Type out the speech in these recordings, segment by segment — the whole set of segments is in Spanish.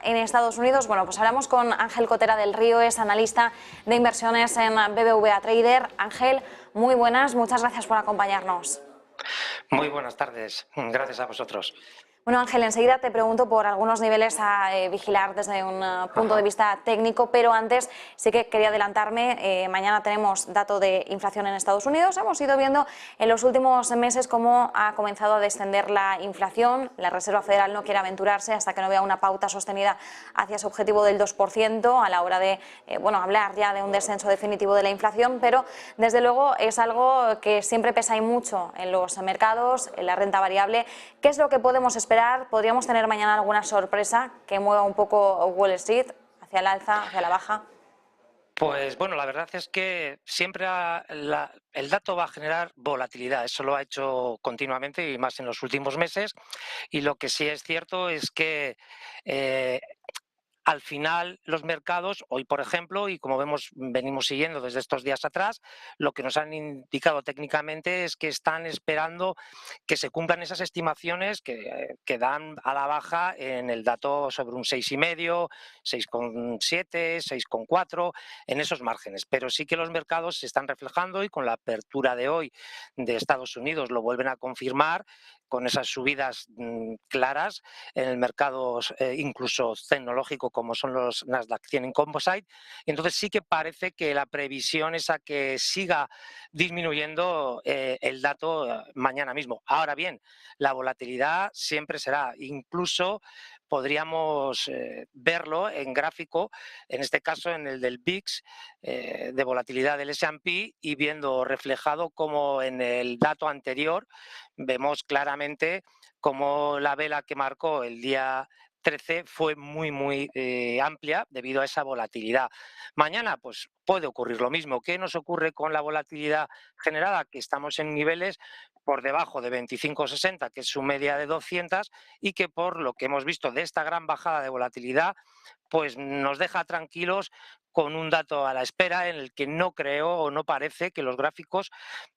en Estados Unidos. Bueno, pues hablamos con Ángel Cotera del Río, es analista de inversiones en BBVA Trader. Ángel, muy buenas, muchas gracias por acompañarnos. Muy buenas tardes, gracias a vosotros. Bueno, Ángel, enseguida te pregunto por algunos niveles a vigilar desde un punto de vista técnico, pero antes sí que quería adelantarme. Mañana tenemos dato de inflación en Estados Unidos. Hemos ido viendo en los últimos meses cómo ha comenzado a descender la inflación. La Reserva Federal no quiere aventurarse hasta que no vea una pauta sostenida hacia su objetivo del 2% a la hora de hablar ya de un descenso definitivo de la inflación, pero desde luego es algo que siempre pesa y mucho en los mercados, en la renta variable. ¿Qué es lo que podemos esperar? ¿Podríamos tener mañana alguna sorpresa que mueva un poco Wall Street hacia el alza, hacia la baja? Pues bueno, la verdad es que siempre el dato va a generar volatilidad, eso lo ha hecho continuamente y más en los últimos meses. Y lo que sí es cierto es que al final los mercados, hoy por ejemplo, y como venimos siguiendo desde estos días atrás, lo que nos han indicado técnicamente es que están esperando que se cumplan esas estimaciones que dan a la baja en el dato sobre un 6,5, 6,7, 6,4, en esos márgenes. Pero sí que los mercados se están reflejando y con la apertura de hoy de Estados Unidos lo vuelven a confirmar con esas subidas claras en el mercado incluso tecnológico como son los Nasdaq 100 en Composite. Entonces sí que parece que la previsión es a que siga disminuyendo el dato mañana mismo. Ahora bien, la volatilidad siempre será, incluso podríamos verlo en gráfico, en este caso en el del VIX, de volatilidad del S&P, y viendo reflejado como en el dato anterior vemos claramente cómo la vela que marcó el día 13 fue muy amplia debido a esa volatilidad. Mañana pues puede ocurrir lo mismo. ¿Qué nos ocurre con la volatilidad generada? Que estamos en niveles por debajo de 25,60, que es su media de 200, y que por lo que hemos visto de esta gran bajada de volatilidad, pues nos deja tranquilos con un dato a la espera en el que no creo o no parece que los gráficos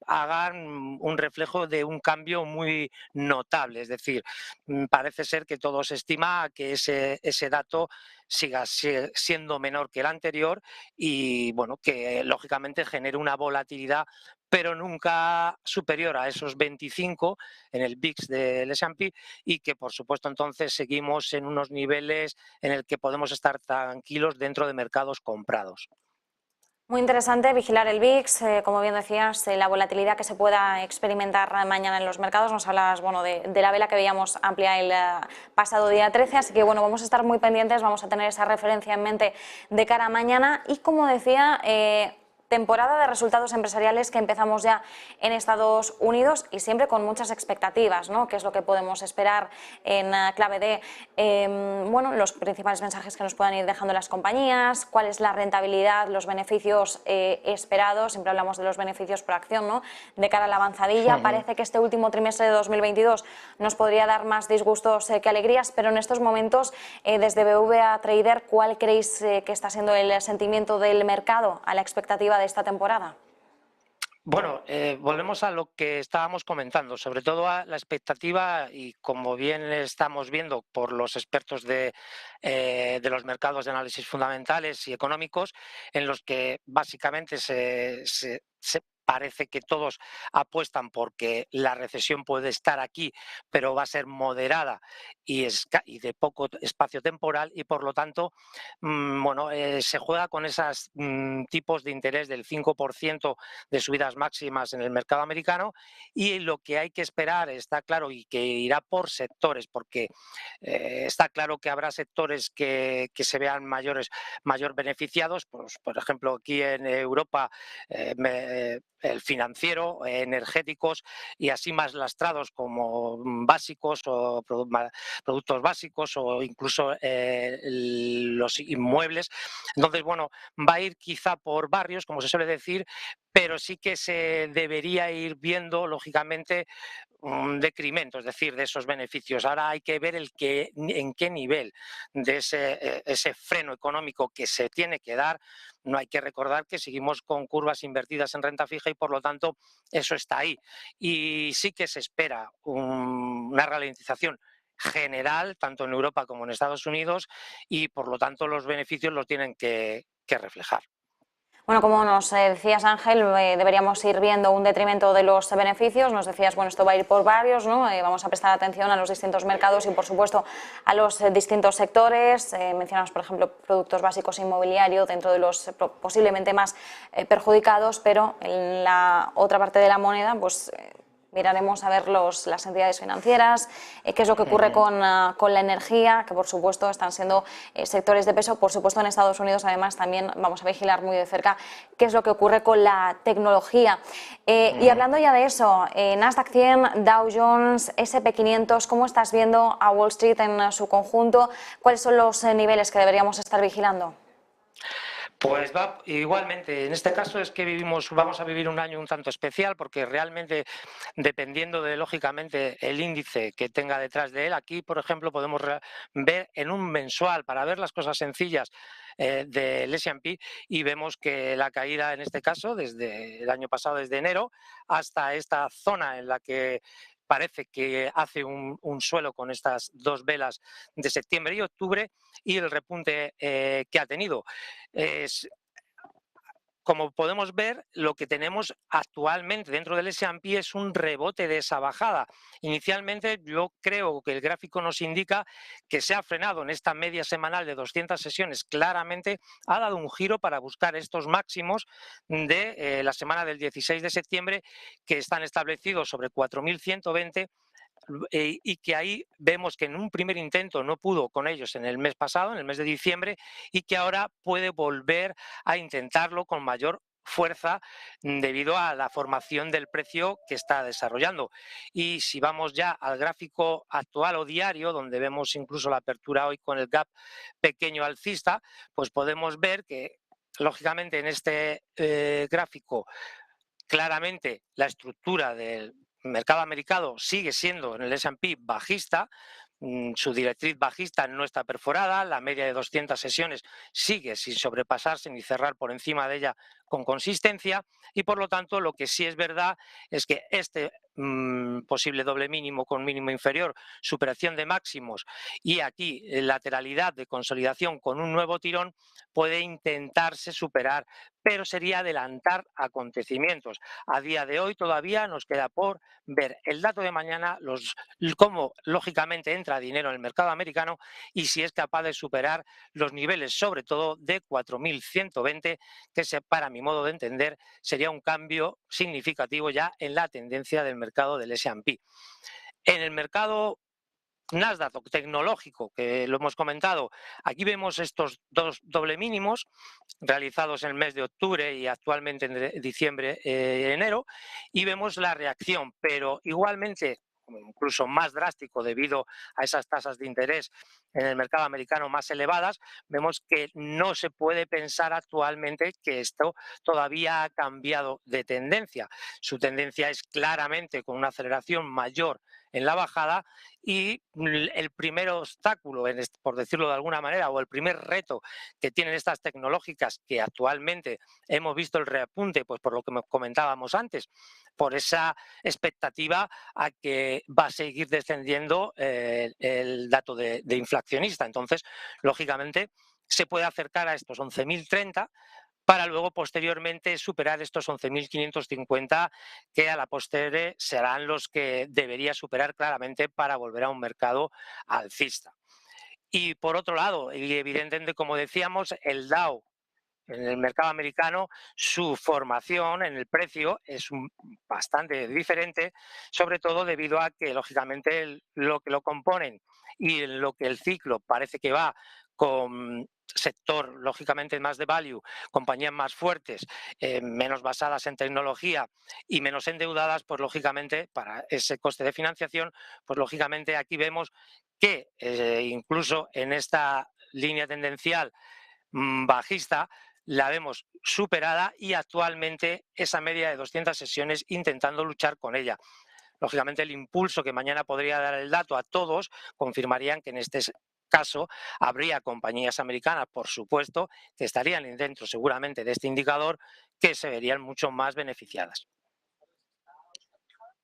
hagan un reflejo de un cambio muy notable. Es decir, parece ser que todo se estima que ese dato siga siendo menor que el anterior y bueno, que lógicamente genere una volatilidad pero nunca superior a esos 25 en el VIX del S&P, y que por supuesto entonces seguimos en unos niveles en el que podemos estar tranquilos dentro de mercados comprados. Muy interesante vigilar el VIX, como bien decías, la volatilidad que se pueda experimentar mañana en los mercados. Nos hablabas de la vela que veíamos amplia el pasado día 13, así que bueno, vamos a estar muy pendientes, vamos a tener esa referencia en mente de cara a mañana y, como decía, temporada de resultados empresariales que empezamos ya en Estados Unidos y siempre con muchas expectativas, ¿no? ¿Qué es lo que podemos esperar en clave de los principales mensajes que nos puedan ir dejando las compañías? ¿Cuál es la rentabilidad, los beneficios esperados? Siempre hablamos de los beneficios por acción, ¿no? De cara a la avanzadilla. Parece que este último trimestre de 2022 nos podría dar más disgustos que alegrías, pero en estos momentos, desde BBVA Trader, ¿cuál creéis que está siendo el sentimiento del mercado a la expectativa de esta temporada? Bueno, volvemos a lo que estábamos comentando, sobre todo a la expectativa, y como bien estamos viendo por los expertos de los mercados de análisis fundamentales y económicos, en los que básicamente se parece que todos apuestan porque la recesión puede estar aquí, pero va a ser moderada y de poco espacio temporal, y por lo tanto se juega con esos tipos de interés del 5% de subidas máximas en el mercado americano, y lo que hay que esperar está claro y que irá por sectores, porque está claro que habrá sectores que se vean mayor beneficiados, pues, por ejemplo aquí en Europa el financiero, energéticos y así más lastrados como básicos o productos básicos o incluso los inmuebles. Entonces, bueno, va a ir quizá por barrios, como se suele decir, pero sí que se debería ir viendo, lógicamente, un decremento, es decir, de esos beneficios. Ahora hay que ver en qué nivel de ese freno económico que se tiene que dar. No hay que recordar que seguimos con curvas invertidas en renta fija y por lo tanto eso está ahí. Y sí que se espera una ralentización general, tanto en Europa como en Estados Unidos, y por lo tanto los beneficios los tienen que reflejar. Bueno, como nos decías, Ángel, deberíamos ir viendo un detrimento de los beneficios. Nos decías, bueno, esto va a ir por varios, ¿no? Vamos a prestar atención a los distintos mercados y, por supuesto, a los distintos sectores. Mencionamos, por ejemplo, productos básicos inmobiliario dentro de los posiblemente más perjudicados, pero en la otra parte de la moneda, pues miraremos a ver las entidades financieras, qué es lo que ocurre con la energía, que por supuesto están siendo sectores de peso. Por supuesto en Estados Unidos además también vamos a vigilar muy de cerca qué es lo que ocurre con la tecnología. Y hablando ya de eso, Nasdaq 100, Dow Jones, SP500, ¿cómo estás viendo a Wall Street en su conjunto? ¿Cuáles son los niveles que deberíamos estar vigilando? Pues va igualmente. En este caso es que vamos a vivir un año un tanto especial porque realmente dependiendo de lógicamente el índice que tenga detrás de él, aquí por ejemplo podemos ver en un mensual para ver las cosas sencillas del S&P y vemos que la caída en este caso desde el año pasado, desde enero hasta esta zona en la que parece que hace un suelo con estas dos velas de septiembre y octubre y el repunte que ha tenido. Es, como podemos ver, lo que tenemos actualmente dentro del S&P es un rebote de esa bajada. Inicialmente yo creo que el gráfico nos indica que se ha frenado en esta media semanal de 200 sesiones. Claramente ha dado un giro para buscar estos máximos de la semana del 16 de septiembre que están establecidos sobre 4.120 y que ahí vemos que en un primer intento no pudo con ellos en el mes pasado, en el mes de diciembre, y que ahora puede volver a intentarlo con mayor fuerza debido a la formación del precio que está desarrollando. Y si vamos ya al gráfico actual o diario, donde vemos incluso la apertura hoy con el gap pequeño alcista, pues podemos ver que lógicamente en este gráfico claramente la estructura del mercado americano sigue siendo en el S&P bajista, su directriz bajista no está perforada, la media de 200 sesiones sigue sin sobrepasarse ni cerrar por encima de ella con consistencia y por lo tanto lo que sí es verdad es que este posible doble mínimo con mínimo inferior, superación de máximos y aquí lateralidad de consolidación con un nuevo tirón puede intentarse superar, pero sería adelantar acontecimientos. A día de hoy todavía nos queda por ver el dato de mañana, cómo lógicamente entra dinero en el mercado americano y si es capaz de superar los niveles, sobre todo de 4.120, que para mi modo de entender sería un cambio significativo ya en la tendencia del mercado del S&P. En el mercado Nasdaq tecnológico, que lo hemos comentado, aquí vemos estos dos doble mínimos realizados en el mes de octubre y actualmente en diciembre, enero, y vemos la reacción, pero igualmente incluso más drástico debido a esas tasas de interés en el mercado americano más elevadas, vemos que no se puede pensar actualmente que esto todavía ha cambiado de tendencia. Su tendencia es claramente con una aceleración mayor en la bajada y el primer obstáculo, por decirlo de alguna manera, o el primer reto que tienen estas tecnológicas que actualmente hemos visto el reapunte, pues por lo que comentábamos antes, por esa expectativa a que va a seguir descendiendo el dato de inflacionista. Entonces, lógicamente, se puede acercar a estos 11.030 para luego posteriormente superar estos 11.550 que a la posteriori serán los que debería superar claramente para volver a un mercado alcista. Y por otro lado, y evidentemente como decíamos, el Dow en el mercado americano, su formación en el precio es bastante diferente, sobre todo debido a que, lógicamente, lo que lo componen y lo que el ciclo parece que va con sector, lógicamente, más de value, compañías más fuertes, menos basadas en tecnología y menos endeudadas, pues, lógicamente, para ese coste de financiación, pues, lógicamente, aquí vemos que incluso en esta línea tendencial bajista, la vemos superada y actualmente esa media de 200 sesiones intentando luchar con ella. Lógicamente el impulso que mañana podría dar el dato a todos confirmarían que en este caso habría compañías americanas, por supuesto, que estarían dentro seguramente de este indicador que se verían mucho más beneficiadas.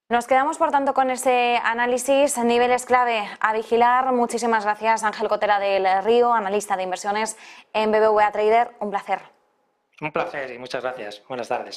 Nos quedamos, por tanto, con ese análisis, niveles clave a vigilar. Muchísimas gracias, Ángel Cotera del Río, analista de inversiones en BBVA Trader. Un placer. Un placer y muchas gracias. Buenas tardes.